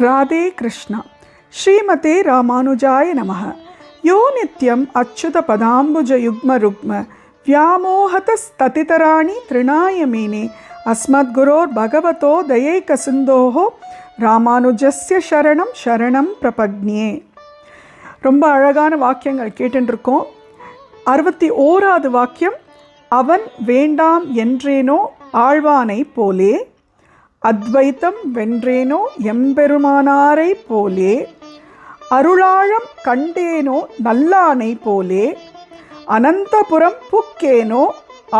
ராதே கிருஷ்ணா. ஸ்ரீமதே ராமானுஜாய நமः. யோ நித்யம் அச்சுத பதாம்புஜ யுக்ம ருக்ம வியாமோஹதஸ்ததிதராணி த்ரிணாய மேனே அஸ்மத்குரோர் பகவதோ தயைக சிந்தோஹோ ராமானுஜஸ்ய சரணம் சரணம் பிரபக்ஞே. ரொம்ப அழகான வாக்கியங்கள் கேட்டுருக்கோம். 61வது வாக்கியம், அவன் வேண்டாம் என்றேனோ ஆழ்வானை போலே, அத்வைத்தம் வென்றேனோ எம்பெருமானாரை போலே, அருளாழம் கண்டேனோ நல்லானை போலே, அனந்தபுரம் புக்கேனோ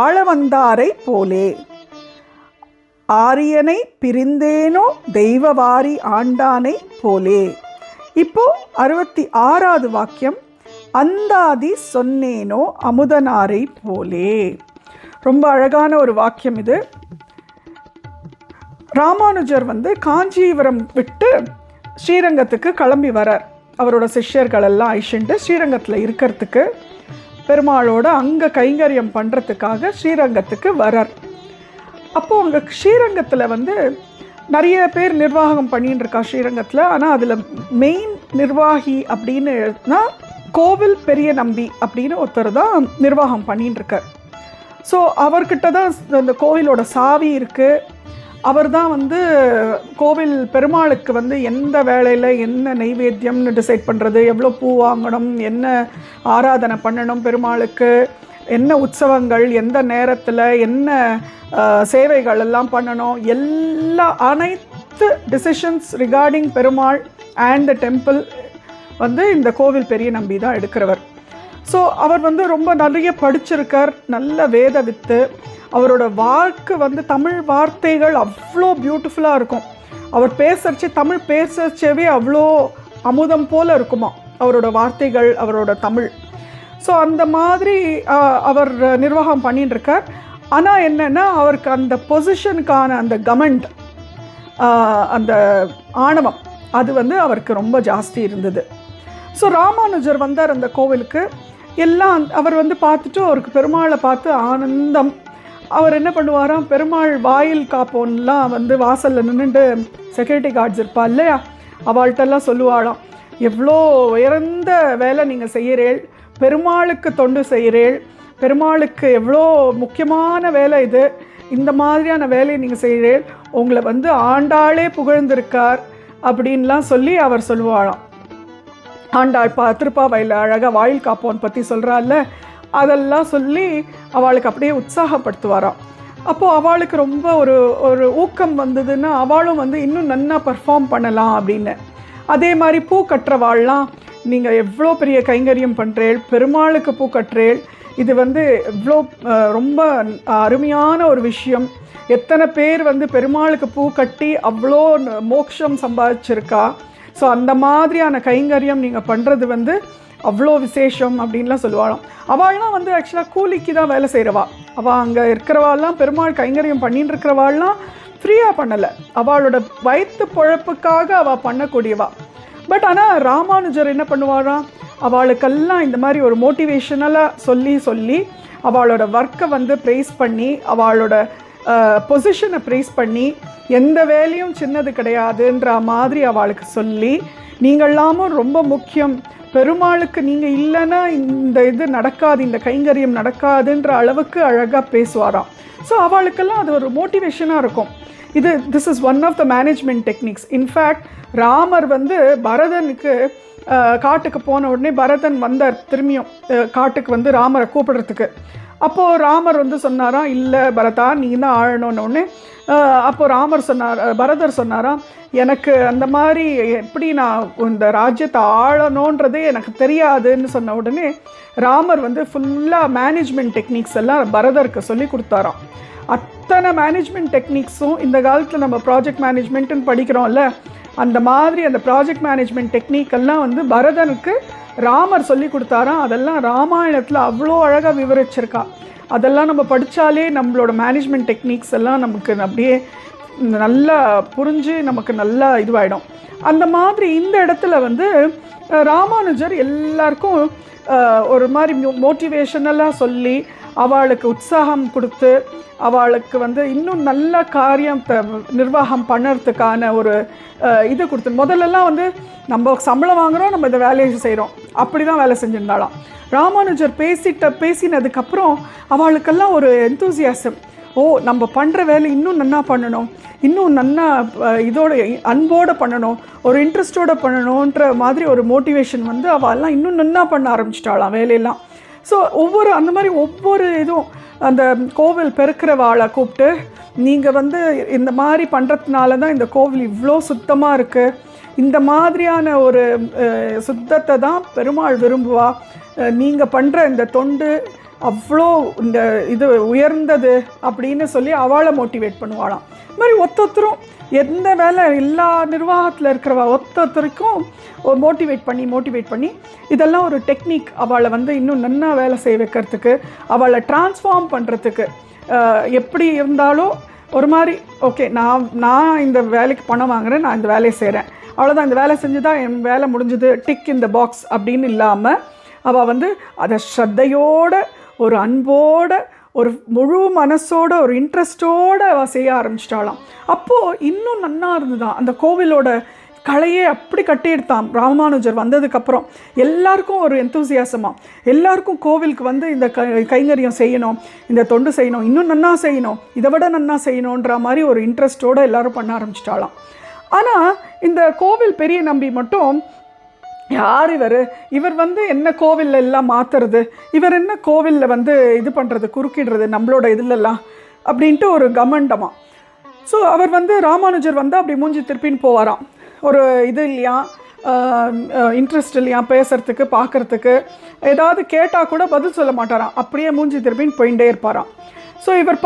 ஆளவந்தாரை போலே, ஆரியனை பிரிந்தேனோ தெய்வவாரி ஆண்டானை போலே. இப்போ 66வது வாக்கியம், அந்தாதி சொன்னேனோ அமுதனாரை போலே. ரொம்ப அழகான ஒரு வாக்கியம் இது. ராமானுஜர் காஞ்சிபுரம் விட்டு ஸ்ரீரங்கத்துக்கு கிளம்பி வரார். அவரோட சிஷ்யர்களெல்லாம் ஐஷண்டு ஸ்ரீரங்கத்தில் இருக்கிறதுக்கு, பெருமாளோட அங்கே கைங்கரியம் பண்ணுறதுக்காக ஸ்ரீரங்கத்துக்கு வரார். அப்போது அங்கே ஸ்ரீரங்கத்தில் நிறைய பேர் நிர்வாகம் பண்ணின்னு இருக்கா ஸ்ரீரங்கத்தில். ஆனால் அதில் மெயின் நிர்வாகி அப்படின்னா கோவில் பெரிய நம்பி அப்படின்னு ஒருத்தர் தான் நிர்வாகம் பண்ணின்னு இருக்கார். ஸோ அவர்கிட்ட தான் அந்த கோவிலோட சாவி இருக்குது. அவர் தான் கோவில் பெருமாளுக்கு எந்த வேலையில் என்ன நைவேத்தியம்னு டிசைட் பண்ணுறது, எவ்வளோ பூ வாங்கணும், என்ன ஆராதனை பண்ணணும், பெருமாளுக்கு என்ன உற்சவங்கள், எந்த நேரத்தில் என்ன சேவைகள் எல்லாம் பண்ணணும், அனைத்து decisions regarding Perumal and the temple இந்த கோவில் பெரிய நம்பி தான் எடுக்கிறவர். ஸோ அவர் ரொம்ப நிறைய படிச்சிருக்கார், நல்ல வேத வித்து. அவரோட வாக்கு தமிழ் வார்த்தைகள் அவ்வளோ பியூட்டிஃபுல்லாக இருக்கும். அவர் பேசுறச்சே, தமிழ் பேசுறச்சேவே அவ்வளோ அமுதம் போல் இருக்குமா அவரோட வார்த்தைகள், அவரோட தமிழ். ஸோ அந்த மாதிரி அவர் நிர்வாகம் பண்ணிட்டு இருக்கார். ஆனால் என்னென்னா, அவருக்கு அந்த பொசிஷனுக்கான அந்த கமெண்ட், அந்த ஆணவம், அது அவருக்கு ரொம்ப ஜாஸ்தி இருந்தது. ஸோ ராமானுஜர் வந்தார் அந்த கோவிலுக்கு. எல்லாம் அவர் பார்த்துட்டு, அவருக்கு பெருமாளை பார்த்து ஆனந்தம். அவர் என்ன பண்ணுவாராம், பெருமாள் வாயில் காப்போன்லாம் வாசலில் நின்றுட்டு செக்யூரிட்டி கார்ட்ஸ் இருப்பா இல்லையா, அவள்கிட்டெல்லாம் சொல்லுவாளாம், எவ்வளோ உயர்ந்த வேலை நீங்கள் செய்கிறேள், பெருமாளுக்கு தொண்டு செய்கிறேள், பெருமாளுக்கு எவ்வளோ முக்கியமான வேலை இது, இந்த மாதிரியான வேலையை நீங்கள் செய்கிறேள், உங்களை ஆண்டாளே புகழ்ந்திருக்கார் அப்படின்லாம் சொல்லி அவர் சொல்லுவாளாம். ஆண்டாள் திருப்பாவையில் அழகாக வாயில் காப்போன் பற்றி சொல்கிறாள்ல, அதெல்லாம் சொல்லி அவளுக்கு அப்படியே உற்சாகப்படுத்துவாராம். அப்போது அவளுக்கு ரொம்ப ஒரு ஊக்கம் வந்ததுன்னா அவளும் இன்னும் நல்லா பர்ஃபார்ம் பண்ணலாம் அப்படின்னு. அதே மாதிரி பூ கட்டுறவாள்லாம், நீங்கள் எவ்வளோ பெரிய கைங்கரியம் பண்ணுறேள், பெருமாளுக்கு பூ கட்டுறேள், இது எவ்வளோ ரொம்ப அருமையான ஒரு விஷயம். எத்தனை பேர் பெருமாளுக்கு பூ கட்டி அவ்வளோ மோட்சம் சம்பாதிச்சிருக்கா. ஸோ அந்த மாதிரியான கைங்கரியம் நீங்கள் பண்ணுறது அவ்வளோ விசேஷம் அப்படின்லாம் சொல்லுவாளாம். அவள்லாம் ஆக்சுவலாக கூலிக்கு தான் வேலை செய்கிறவா. அவள் அங்கே இருக்கிறவாள்லாம், பெருமாள் கைங்கரியம் பண்ணின்னு இருக்கிறவாள்லாம் ஃப்ரீயாக பண்ணலை, அவளோட வயிற்று பொழப்புக்காக அவள் பண்ணக்கூடியவா. பட் ஆனால் ராமானுஜர் என்ன பண்ணுவாராம், அவளுக்கெல்லாம் இந்த மாதிரி ஒரு மோட்டிவேஷனலாக சொல்லி அவளோட ஒர்க்கை ப்ரைஸ் பண்ணி, அவளோட பொசிஷனை ப்ரைஸ் பண்ணி, எந்த வேலையும் சின்னது கிடையாதுன்ற மாதிரி அவளுக்கு சொல்லி, நீங்கள்லாமும் ரொம்ப முக்கியம், பெருமாளுக்கு நீங்கள் இல்லைன்னா இந்த இது நடக்காது, இந்த கைங்கரியம் நடக்காதுன்ற அளவுக்கு அழகாக பேசுவாராம். ஸோ அவளுக்கெல்லாம் அது ஒரு மோட்டிவேஷனாக இருக்கும். This is one of the management techniques. In fact Ramar பரதனுக்கு காட்டுக்கு போன உடனே பரதன் வந்தார் திரும்பியும் காட்டுக்கு ராமரை கூப்பிடுறதுக்கு. அப்போது ராமர் சொன்னாராம், இல்லை பரதா நீ தான் ஆழணுன்னொடனே. அப்போது பரதர் சொன்னாராம், எனக்கு அந்த மாதிரி எப்படி நான் இந்த ராஜ்யத்தை ஆளணுன்றதே எனக்கு தெரியாதுன்னு சொன்ன உடனே ராமர் ஃபுல்லாக மேனேஜ்மெண்ட் டெக்னிக்ஸ் எல்லாம் பரதருக்கு சொல்லி கொடுத்தாராம். அத்தனை மேனேஜ்மெண்ட் டெக்னிக்ஸும் இந்த காலத்தில் நம்ம ப்ராஜெக்ட் மேனேஜ்மெண்ட்டுன்னு படிக்கிறோம்ல, அந்த மாதிரி அந்த ப்ராஜெக்ட் மேனேஜ்மெண்ட் டெக்னிக்கெல்லாம் பரதனுக்கு ராமர் சொல்லி கொடுத்தாராம். அதெல்லாம் ராமாயணத்தில் அவ்வளோ அழகாக விவரிச்சிருக்கா. அதெல்லாம் நம்ம படித்தாலே நம்மளோட மேனேஜ்மெண்ட் டெக்னிக்ஸ் எல்லாம் நமக்கு அப்படியே நல்லா புரிஞ்சு நமக்கு நல்லா இதுவாகிடும். அந்த மாதிரி இந்த இடத்துல ராமானுஜர் எல்லாருக்கும் ஒரு மாதிரி மோட்டிவேஷனலாக சொல்லி அவளுக்கு உற்சாகம் கொடுத்து அவளுக்கு வந்து இன்னும் நல்ல காரியம் நிர்வாகம் பண்ணுறதுக்கான ஒரு இது கொடுத்து, முதல்லலாம் வந்து நம்ம சம்பளம் வாங்குகிறோம், நம்ம இந்த வேலையை செய்கிறோம், அப்படி தான் வேலை செஞ்சுருந்தாலாம். ராமானுஜர் பேசினதுக்கப்புறம் அவளுக்கெல்லாம் ஒரு எந்தூசியாசம், ஓ நம்ம பண்ணுற வேலை இன்னும் நன்னா பண்ணணும், இன்னும் நன்னா இதோட அன்போடு பண்ணணும், ஒரு இன்ட்ரெஸ்டோடு பண்ணணுன்ற மாதிரி ஒரு மோட்டிவேஷன் வந்து அவள்லாம் இன்னும் நன்னா பண்ண ஆரம்பிச்சிட்டாளாம் வேலையெல்லாம். ஸோ அந்த மாதிரி ஒவ்வொரு இதுவும் அந்த கோவில் பெருக்கிறவாளை கூப்பிட்டு, நீங்கள் வந்து இந்த மாதிரி பண்ணுறதுனால தான் இந்த கோவில் இவ்வளோ சுத்தமாக இருக்குது, இந்த மாதிரியான ஒரு சுத்தத்தை தான் பெருமாள் விரும்புவா, நீங்கள் பண்ணுற இந்த தொண்டு அவ்வளோ இந்த இது உயர்ந்தது அப்படின்னு சொல்லி அவளை மோட்டிவேட் பண்ணுவாளாம். இது மாதிரி ஒத்தொத்தரும் எந்த வேலை எல்லா நிர்வாகத்தில் இருக்கிறவா ஒத்தொத்தருக்கும் மோட்டிவேட் பண்ணி இதெல்லாம் ஒரு டெக்னிக் அவளை வந்து இன்னும் நன்னா வேலை செய்ய வைக்கிறதுக்கு, அவளை டிரான்ஸ்ஃபார்ம் பண்ணுறதுக்கு. எப்படி இருந்தாலும் ஒரு மாதிரி ஓகே நான் இந்த வேலைக்கு பணம் வாங்குகிறேன், நான் இந்த வேலையை செய்கிறேன், அவ்வளோதான், இந்த வேலை செஞ்சு தான் என் வேலை முடிஞ்சுது, டிக் இந்த பாக்ஸ் அப்படின்னு இல்லாமல் அவள் வந்து அதை ஸ்ரத்தையோடு ஒரு அன்போடு ஒரு முழு மனசோட ஒரு இன்ட்ரெஸ்டோடு அவள் செய்ய ஆரம்பிச்சிட்டாளாம். அப்போது இன்னும் நன்னா இருந்துதான் அந்த கோவிலோட கலையே அப்படி கட்டி எடுத்தான். ராமானுஜர் வந்ததுக்கப்புறம் எல்லாருக்கும் ஒரு எந்தூசியாசமாக, எல்லாருக்கும் கோவிலுக்கு வந்து இந்த கைங்கரியம் செய்யணும், இந்த தொண்டு செய்யணும், இன்னும் நன்னா செய்யணும், இதை விட நன்னா செய்யணுன்ற மாதிரி ஒரு இன்ட்ரெஸ்டோடு எல்லோரும் பண்ண ஆரம்பிச்சிட்டாளாம். ஆனால் இந்த கோவில் பெரிய நம்பி மட்டும், யார் இவர் வந்து என்ன கோவிலில் எல்லாம் மாற்றுறது, இவர் என்ன கோவிலில் வந்து இது பண்ணுறது, குறுக்கிடுறது நம்மளோட இதிலெல்லாம் அப்படின்ட்டு ஒரு கமண்டமாக. ஸோ அவர் வந்து ராமானுஜர் வந்து அப்படி மூஞ்சி திருப்பின்னு போவாராம். ஒரு இது இல்லையா, இன்ட்ரெஸ்ட் இல்லையா பேசுகிறதுக்கு பார்க்குறதுக்கு, ஏதாவது கேட்டால் கூட பதில் சொல்ல மாட்டாராம், அப்படியே மூஞ்சி திருப்பின்னு போயிட்டே இருப்பாராம். ஸோ இவர்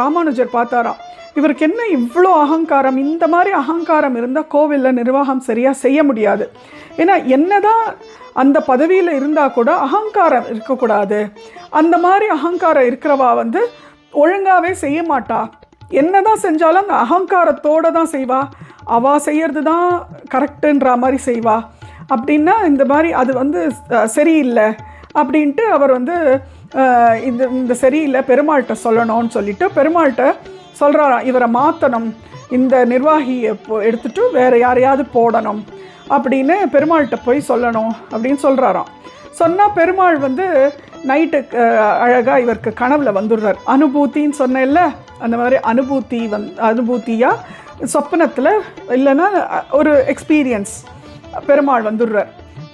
ராமானுஜர் பார்த்தாராம், இவருக்கு என்ன இவ்வளோ அகங்காரம், இந்த மாதிரி அகங்காரம் இருந்தால் கோவிலில் நிர்வாகம் சரியாக செய்ய முடியாது. ஏன்னா என்னதான் அந்த பதவியில் இருந்தால் கூட அகங்காரம் இருக்கக்கூடாது, அந்த மாதிரி அகங்காரம் இருக்கிறவா வந்து ஒழுங்காகவே செய்ய மாட்டா, என்னதான் செஞ்சாலும் அந்த அகங்காரத்தோடு தான் செய்வா, அவள் செய்கிறது தான் கரெக்டுன்ற மாதிரி செய்வா, அப்படின்னா இந்த மாதிரி அது வந்து சரியில்லை அப்படின்ட்டு அவர் வந்து இந்த சரியில்லை பெருமாள்கிட்ட சொல்லணும்னு சொல்லிட்டு பெருமாள்கிட்ட சொல்கிறாராம், இவரை மாற்றணும், இந்த நிர்வாகியை எடுத்துகிட்டு வேறு யாரையாவது போடணும் அப்படின்னு பெருமாள்கிட்ட போய் சொல்லணும் அப்படின்னு சொல்கிறாராம். சொன்னால் பெருமாள் வந்து நைட்டு அழகாக இவருக்கு கனவில் வந்துடுறார். அனுபூத்தின்னு சொன்னேன்ல, அந்த மாதிரி அனுபூத்தியாக சொப்பனத்தில் இல்லைன்னா ஒரு எக்ஸ்பீரியன்ஸ் பெருமாள் வந்துடுறார்.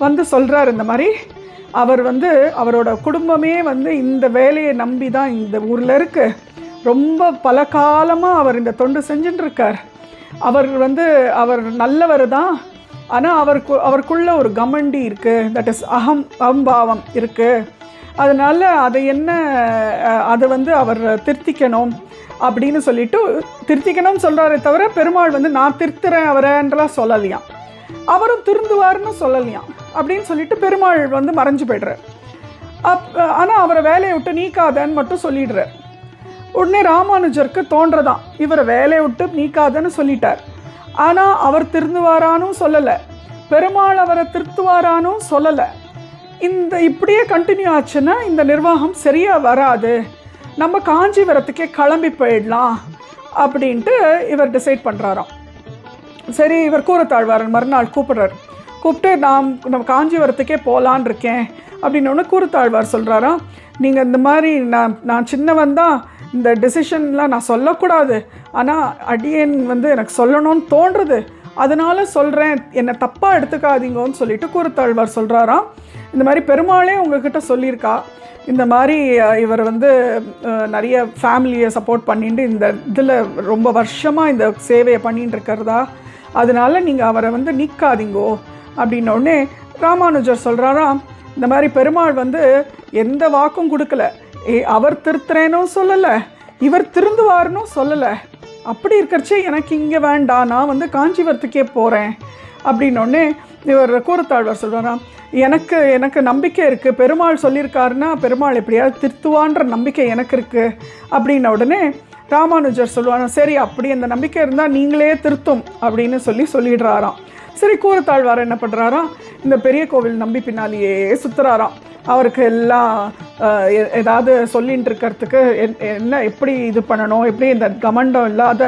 வந்து சொல்கிறார், இந்த மாதிரி அவர் வந்து அவரோட குடும்பமே வந்து இந்த வேலையை நம்பி தான் இந்த ஊரில் இருக்குது, ரொம்ப பல காலமாக அவர் இந்த தொண்டு செஞ்சுட்டுருக்கார், அவர் நல்லவர் தான், ஆனால் அவருக்குள்ள ஒரு கமண்டி இருக்குது, தட் இஸ் அகம்பாவம் இருக்குது, அதனால் அதை வந்து அவர் திருத்திக்கணும் அப்படின்னு சொல்லிட்டு திருத்திக்கணும்னு சொல்கிறாரே தவிர பெருமாள் வந்து நான் திருத்துறேன் அவரைன்றலாம் சொல்லலையாம், அவரும் திருந்துவார்னு சொல்லலையாம் அப்படின்னு சொல்லிட்டு பெருமாள் வந்து மறைஞ்சு போய்டுறார். ஆனால் அவரை வேலையை விட்டு நீக்காதன்னு மட்டும் சொல்லிடுறார். உடனே ராமானுஜருக்கு தோன்றதான், இவரை வேலையை விட்டு நீக்காதன்னு சொல்லிட்டார், ஆனால் அவர் திருந்துவாரானும் சொல்லலை, பெருமாள் அவரை திருத்துவாரானும் சொல்லலை. இப்படியே கண்டினியூ ஆச்சுன்னா இந்த நிர்வாகம் சரியாக வராது, நம்ம காஞ்சிபுரத்துக்கே கிளம்பி போயிடலாம் அப்படின்ட்டு இவர் டிசைட் பண்ணுறாராம். சரி, இவர் கூரத்தாழ்வாரன் மறுநாள் கூப்பிட்டு நம்ம காஞ்சிபுரத்துக்கே போகலான் இருக்கேன் அப்படின்னு கூரத்தாழ்வார் சொல்கிறாராம், நீங்கள் இந்த மாதிரி நான் சின்னவன் தான், இந்த டெசிஷன்லாம் நான் சொல்லக்கூடாது, ஆனால் அடியேன் வந்து எனக்கு சொல்லணும்னு தோன்றுறது, அதனால சொல்கிறேன், என்னை தப்பாக எடுத்துக்காதீங்கன்னு சொல்லிட்டு கூரத்தாழ்வார் சொல்கிறாராம். இந்த மாதிரி பெருமாளே உங்ககிட்ட சொல்லியிருக்கா, இந்த மாதிரி இவர் வந்து நிறைய ஃபேமிலியை சப்போர்ட் பண்ணிட்டு இந்த இதில் ரொம்ப வருஷமாக இந்த சேவையை பண்ணிட்டு இருக்கிறதா, அதனால் நீங்கள் அவரை வந்து நீக்காதீங்கோ அப்படின்னோடனே ராமானுஜர் சொல்கிறாராம், இந்த மாதிரி பெருமாள் வந்து எந்த வாக்கும் கொடுக்கல, அவர் திருத்துறேனும் சொல்லலை, இவர் திருந்துவார்னு சொல்லலை, அப்படி இருக்கிறச்சே எனக்கு இங்கே வேண்டாம், நான் வந்து காஞ்சிபுரத்துக்கே போகிறேன் அப்படின்னோடனே இவர் கூரத்தாழ்வார் சொல்கிறாராம், எனக்கு நம்பிக்கை இருக்குது, பெருமாள் சொல்லியிருக்காருன்னா பெருமாள் எப்படியாவது திருத்துவான்ற நம்பிக்கை எனக்கு இருக்குது அப்படின்ன உடனே ராமானுஜர் சொல்லுவாங்க, சரி அப்படி அந்த நம்பிக்கை இருந்தால் நீங்களே திருத்தும் அப்படின்னு சொல்லிடுறாராம். சரி, கூரத்தாழ்வார் என்ன பண்ணுறாராம், இந்த பெரிய கோவில் நம்பி பின்னாலேயே சுற்றுறாராம், அவருக்கு எல்லாம் ஏதாவது சொல்லிகிட்டு இருக்கிறதுக்கு என்ன எப்படி இது பண்ணணும், எப்படி இந்த கமண்டம் இல்லாத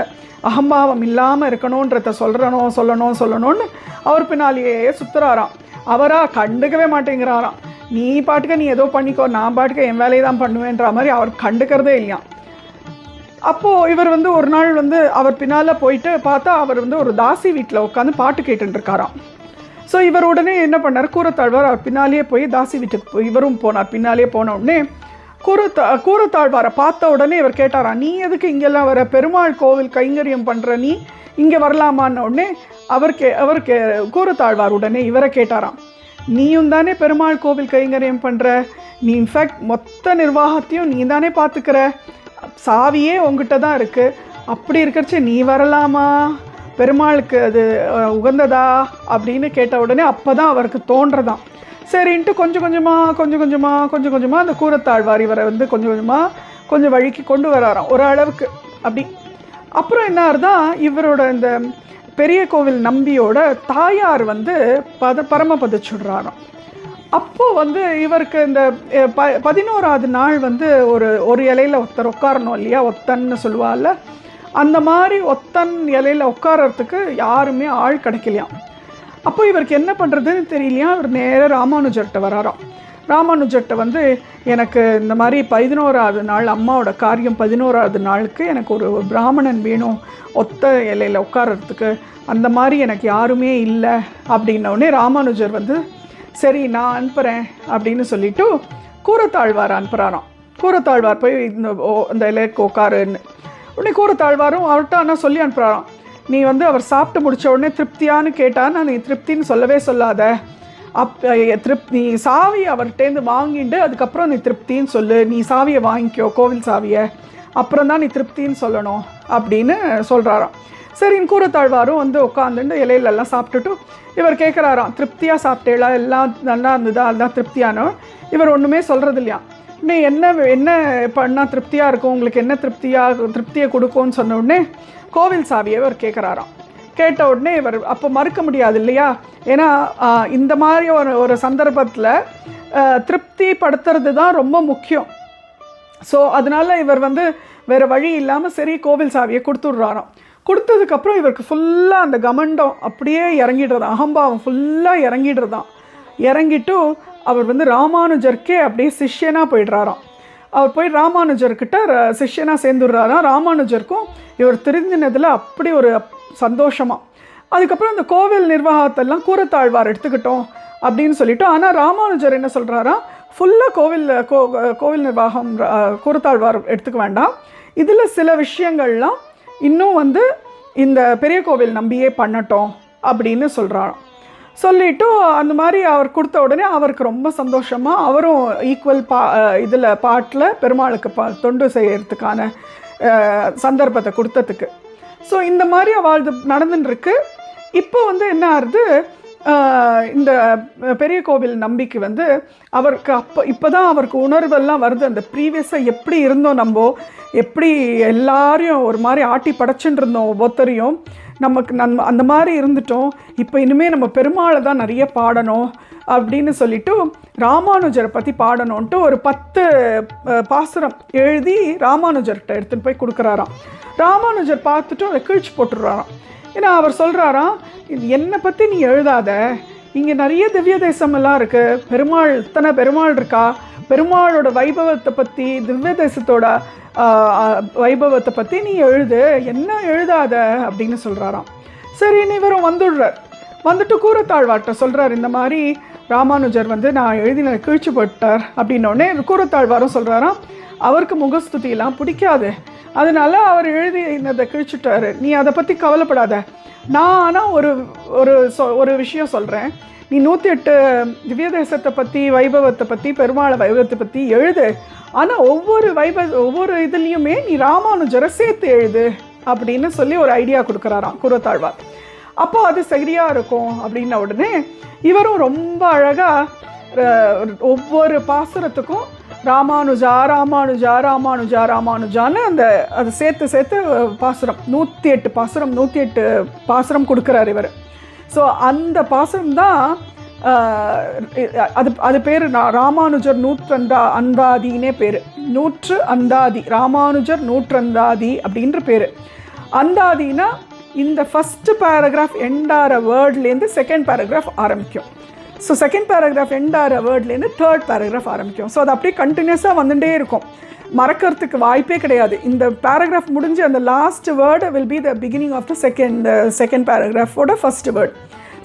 அகம்பாவம் இல்லாமல் இருக்கணுன்றத சொல்லணும்னு அவர் பின்னாலேயே சுற்றுறாராம். அவராக கண்டுக்கவே மாட்டேங்கிறாராம். நீ பாட்டுக்க நீ ஏதோ பண்ணிக்கோ, நான் பாட்டுக்க என் வேலையை தான் பண்ணுவேன்ற மாதிரி அவர் கண்டுக்கிறதே இல்லையா. அப்போது இவர் ஒரு நாள் அவர் பின்னால் போயிட்டு பார்த்தா அவர் ஒரு தாசி வீட்டில் உட்காந்து பாட்டு கேட்டுருக்காராம். ஸோ இவர் உடனே என்ன பண்ணார், கூரத்தாழ்வார் அவர் பின்னாலேயே போய் தாசி வீட்டுக்கு இவரும் போனார். பின்னாலேயே போன உடனே கூரத்தாழ்வாரை பார்த்த உடனே இவர் கேட்டாராம், நீ எதுக்கு இங்கெல்லாம் வர, பெருமாள் கோவில் கைங்கரியம் பண்ணுற நீ இங்கே வரலாமான்னு உடனே அவர் கூரத்தாழ்வார் உடனே இவரை கேட்டாராம், நீயும் தானே பெருமாள் கோவில் கைங்கரியம் பண்ணுற, நீ இன்ஃபேக்ட் மொத்த நிர்வாகத்தையும் நீ தானே பார்த்துக்கிற, சாவியே உங்ககிட்ட தான் இருக்குது, அப்படி இருக்கிறச்சு நீ வரலாமா, பெருமாளுக்கு அது உகந்ததா அப்படின்னு கேட்ட உடனே அப்போ தான் அவருக்கு தோன்றதான். சரின்ட்டு கொஞ்சம் கொஞ்சமாக அந்த கூரத்தாழ்வார் இவரை கொஞ்சம் வழிக்கு கொண்டு வராராம் ஒரு அளவுக்கு அப்படி. அப்புறம் என்ன ஆறுதான், இவரோட இந்த பெரிய கோவில் நம்பியோட தாயார் பரமபதிச்சுடுறாராம். அப்போது இவருக்கு இந்த 11ஆவது நாள் ஒரு இலையில் ஒருத்தர் உட்காரணும் இல்லையா, ஒத்தன்னு சொல்லுவாள்ல, அந்த மாதிரி ஒத்தன் இலையில் உட்காரத்துக்கு யாருமே ஆள் கிடைக்கலையாம். அப்போ இவருக்கு என்ன பண்ணுறதுன்னு தெரியலையா, அவர் நேராக ராமானுஜர்கிட்ட வராராம். ராமானுஜர்கிட்ட எனக்கு இந்த மாதிரி 11ஆவது நாள் அம்மாவோட காரியம் 11ஆவது நாளுக்கு எனக்கு ஒரு பிராமணன் வேணும் ஒத்த இலையில் உட்காரத்துக்கு, அந்த மாதிரி எனக்கு யாருமே இல்லை அப்படின்னோடனே ராமானுஜர் சரி நான் அனுப்புகிறேன் அப்படின்னு சொல்லிவிட்டு கூரத்தாழ்வார் அனுப்புகிறாராம். கூரத்தாழ்வார் போய் இந்த இலைக்கு உட்காருன்னு உடனே கூரத்தாழ்வாரும் அவர்கிட்ட ஆனால் சொல்லி அனுப்புகிறாராம், நீ அவர் சாப்பிட்டு முடித்த உடனே திருப்தியான்னு கேட்டால் நீ திருப்தின்னு சொல்லவே சொல்லாத, நீ சாவி அவர்கிட்டேருந்து வாங்கிட்டு அதுக்கப்புறம் நீ திருப்தின்னு சொல்லு, நீ சாவியை வாங்கிக்கோ கோவில் சாவியை, அப்புறம் தான் நீ திருப்தின்னு சொல்லணும் அப்படின்னு சொல்கிறாராம். சரின்னு கூரத்தாழ்வாரும் உட்காந்துட்டு இலையிலெல்லாம் சாப்பிட்டுட்டு இவர் கேட்குறாராம், திருப்தியாக சாப்பிட்டேளா, எல்லாம் நல்லா இருந்ததா, அதுதான் திருப்தியானோ. இவர் ஒன்றுமே சொல்கிறது இல்லையா. இன்னும் என்ன பண்ணால் திருப்தியாக இருக்கும், உங்களுக்கு என்ன திருப்தியை கொடுக்கும்னு சொன்ன உடனே கோவில் சாவியை இவர் கேட்குறாராம். கேட்ட உடனே இவர் அப்போ மறுக்க முடியாது இல்லையா, ஏன்னா இந்த மாதிரி ஒரு சந்தர்ப்பத்தில் திருப்தி படுத்துறது தான் ரொம்ப முக்கியம். ஸோ அதனால் இவர் வேறு வழி இல்லாமல் சரி கோவில் சாவியை கொடுத்துட்றாராம். கொடுத்ததுக்கப்புறம் இவருக்கு ஃபுல்லாக அந்த கமண்டம் அப்படியே இறங்கிடுறதான், அகம்பாவம் ஃபுல்லாக இறங்கிட்டு அவர் ராமானுஜருக்கே அப்படியே சிஷ்யனாக போயிடுறாராம். அவர் போய் ராமானுஜர்கிட்ட சிஷ்யனாக சேர்ந்துடுறாராம். ராமானுஜருக்கும் இவர் திருந்தினதில் அப்படி ஒரு சந்தோஷமாக. அதுக்கப்புறம் இந்த கோவில் நிர்வாகத்தெல்லாம் கூரத்தாழ்வார் எடுத்துக்கிட்டோம் அப்படின்னு சொல்லிவிட்டு, ஆனால் ராமானுஜர் என்ன சொல்கிறாராம், ஃபுல்லாக கோவில் நிர்வாகம் கூரத்தாழ்வார் எடுத்துக்க வேண்டாம், இதில் சில விஷயங்கள்லாம் இன்னும் இந்த பெரிய கோவில் நம்பியே பண்ணட்டும் அப்படின்னு சொல்கிறாராம். சொல்லிவிட்டு அந்த மாதிரி அவர் கொடுத்த உடனே அவருக்கு ரொம்ப சந்தோஷமாக அவரும் ஈக்குவல் இதில் பாட்டில் பெருமாளுக்கு தொண்டு செய்கிறதுக்கான சந்தர்ப்பத்தை கொடுத்ததுக்கு. ஸோ இந்த மாதிரி அவள் நடந்துட்டுருக்கு. இப்போ என்ன ஆகுது, இந்த பெரிய கோவில் நம்பிக்கை அவருக்கு இப்போ தான் அவருக்கு உணர்வெல்லாம் வருது. அந்த ப்ரீவியஸாக எப்படி இருந்தோம், நம்ம எப்படி எல்லாரையும் ஒரு மாதிரி ஆட்டி படைச்சுட்டு இருந்தோம், ஒவ்வொருத்தரையும் அந்த மாதிரி இருந்துட்டோம், இப்போ இனிமேல் நம்ம பெருமாளை தான் நிறைய பாடணும் அப்படின்னு சொல்லிவிட்டு ராமானுஜரை பற்றி பாடணுன்ட்டு ஒரு 10 பாசுரம் எழுதி ராமானுஜர்கிட்ட எடுத்துகிட்டு போய் கொடுக்குறாராம். ராமானுஜர் பார்த்துட்டு அதை கிழிச்சு போட்டுடுறாராம். ஏன்னா அவர் சொல்கிறாராம், என்னை பற்றி நீ எழுதாத, இங்கே நிறைய திவ்ய தேசமெல்லாம் இருக்குது, பெருமாள் இருக்கா, பெருமாளோட வைபவத்தை பற்றி திவ்ய தேசத்தோட வைபவத்தை பற்றி நீ எழுது, என்ன எழுதாத அப்படின்னு சொல்கிறாராம். சரின்னு இவரும் வந்துட்டு கூரத்தாழ்வார்கிட்ட சொல்கிறார், இந்த மாதிரி ராமானுஜர் நான் எழுதின கிழிச்சு போட்டார் அப்படின்னோடனே கூரத்தாழ்வாரும் சொல்கிறாராம், அவருக்கு முகஸ்துதியெல்லாம் பிடிக்காது, அதனால அவர் எழுதினதை கிழிச்சுட்டார், நீ அதை பற்றி கவலைப்படாத, நான் ஆனால் ஒரு விஷயம் சொல்கிறேன், நீ 108 திவ்ய தேசத்தை பற்றி வைபவத்தை பற்றி பெருமாளை வைபவத்தை பற்றி எழுது, ஆனால் ஒவ்வொரு இதுலேயுமே நீ ராமானுஜரை சேர்த்து எழுது அப்படின்னு சொல்லி ஒரு ஐடியா கொடுக்குறாராம் கூரத்தாழ்வார். அப்போ அது சரியாக இருக்கும் அப்படின்ன உடனே இவரும் ரொம்ப அழகாக ஒவ்வொரு பாசுரத்துக்கும் ராமானுஜா ராமானுஜா ராமானுஜா ராமானுஜான்னு அதை சேர்த்து பாசுரம் 108 பாசுரம் கொடுக்குறார் இவர். ஸோ அந்த பாசுரம் தான் அது அது பேர் ராமானுஜர் அந்தாதினே பேர். அந்தாதி, ராமானுஜர் நூற்றந்தாதி அப்படின்ற பேர். அந்தாதினா இந்த ஃபஸ்ட்டு பேராகிராஃப் எண்டார வேர்ட்லேருந்து செகண்ட் பேராகிராஃப் ஆரம்பிக்கும். ஸோ செகண்ட் பேராகிராஃப் எண்டார வேர்ட்லேருந்து தேர்ட் பேராகிராஃப் ஆரம்பிக்கும். ஸோ அது அப்படியே கண்டினியூஸாக வந்துட்டே இருக்கும், மறக்கிறதுக்கு வாய்ப்பே கிடையாது. இந்த பேராகிராஃப் முடிஞ்சு அந்த last word will be the beginning of the second பேராகிராஃபோட ஃபஸ்ட் வேர்ட்.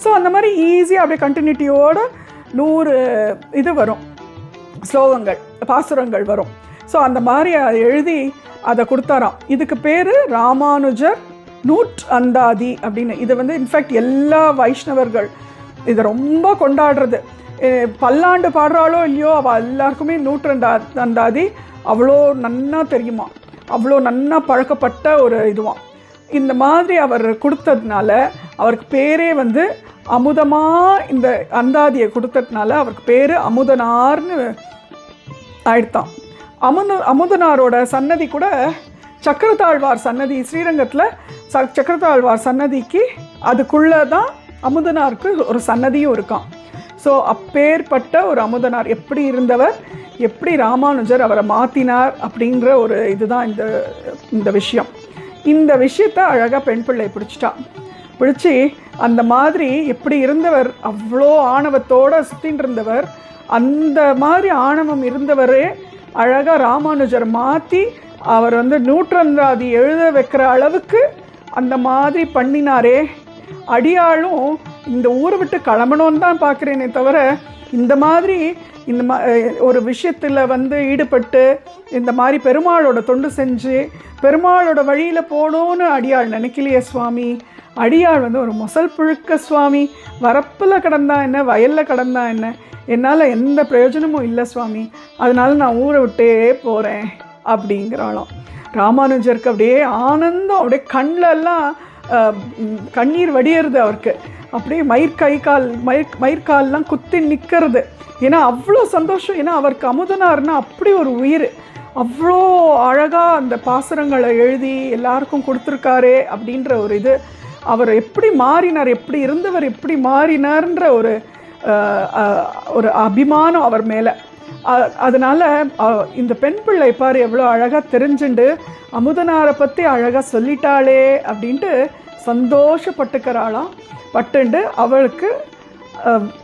ஸோ அந்த மாதிரி ஈஸியாக அப்படியே கண்டினியூட்டியோட 100 இது வரும், ஸ்லோகங்கள், பாசுரங்கள் வரும். ஸோ அந்த மாதிரி எழுதி அதை கொடுத்தாராம். இதுக்கு பேர் ராமானுஜர் நூற்றந்தாதி அப்படின்னு. இது வந்து இன்ஃபேக்ட் எல்லா வைஷ்ணவர்கள் இதை ரொம்ப கொண்டாடுறது. பல்லாண்டு பாடுறாளோ இல்லையோ அவள் எல்லாருக்குமே நூற்றந்தாதி அவ்வளோ நன்னா தெரியுமா, அவ்வளோ நன்னா பழக்கப்பட்ட ஒரு இதுவான். இந்த மாதிரி அவர் கொடுத்ததுனால அவருக்கு பேரே வந்து அமுதமாக, இந்த அந்தாதியை கொடுத்ததுனால அவருக்கு பேர் அமுதனார்னு ஆயிடுத்தான். அமுதனாரோட சன்னதி கூட சக்கரத்தாழ்வார் சன்னதி, ஸ்ரீரங்கத்தில் சக்கரத்தாழ்வார் சன்னதிக்கு அதுக்குள்ளே தான் அமுதனாருக்கு ஒரு சன்னதியும் இருக்கான். ஸோ அப்பேற்பட்ட ஒரு அமுதனார் எப்படி இருந்தவர், எப்படி ராமானுஜர் அவரை மாற்றினார் அப்படிங்கிற ஒரு இதுதான் இந்த விஷயம். இந்த விஷயத்தை அழகாக பெண் பிள்ளை பிடிச்சி அந்த மாதிரி எப்படி இருந்தவர், அவ்வளோ ஆணவத்தோடு சுற்றின்னு இருந்தவர், அந்த மாதிரி ஆணவம் இருந்தவரே அழகாக ராமானுஜர் மாற்றி அவர் வந்து நூற்றந்தாதி எழுத வைக்கிற அளவுக்கு அந்த மாதிரி பண்ணினாரே. அடியாளும் இந்த ஊரை விட்டு கிளம்பணுன்னு தான் பார்க்குறேனே தவிர, இந்த மாதிரி ஒரு விஷயத்தில் வந்து ஈடுபட்டு இந்த மாதிரி பெருமாளோட தொண்டு செஞ்சு பெருமாளோட வழியில் போகணுன்னு அடியாள் நினைக்கலையே சுவாமி. அடியாள் வந்து ஒரு மொசல் புழுக்க சுவாமி, வரப்பில் கிடந்தா என்ன, வயலில் கிடந்தா என்ன, என்னால் எந்த பிரயோஜனமும் இல்லை சுவாமி, அதனால நான் ஊரை விட்டே போகிறேன் அப்படிங்கிறாளாம். ராமானுஜருக்கு அப்படியே ஆனந்தம், அப்படியே கண்ணிலெல்லாம் கண்ணீர் வடியறது அவருக்கு. அப்படியே மயிர்கால்லாம் குத்தி நிற்கிறது. ஏன்னா அவ்வளோ சந்தோஷம். ஏன்னா அவருக்கு அமுதனார்னா அப்படி ஒரு உயிர், அவ்வளோ அழகாக அந்த பாசுரங்களை எழுதி எல்லாருக்கும் கொடுத்துருக்காரே அப்படின்ற ஒரு இது. அவர் எப்படி மாறினார், எப்படி இருந்தவர் எப்படி மாறினார்ன்ற ஒரு அபிமானம் அவர் மேலே. அதனால் இந்த பெண் பிள்ளை பாரு எவ்வளோ அழகாக தெரிஞ்சுண்டு அமுதனாரை பற்றி அழகாக சொல்லிட்டாளே அப்படின்ட்டு சந்தோஷப்பட்டுக்கிறாளாம். பட்டுண்டு அவளுக்கு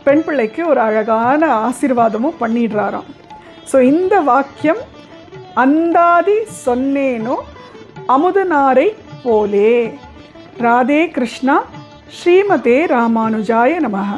பெண் பிள்ளைக்கு ஒரு அழகான ஆசீர்வாதமும் பண்ணிடுறாராம். ஸோ இந்த வாக்கியம் அந்தாதி சொன்னேனோ அமுதனாரை போலே. ராதே கிருஷ்ணா. ஸ்ரீமதே ராமானுஜாய நமஹ.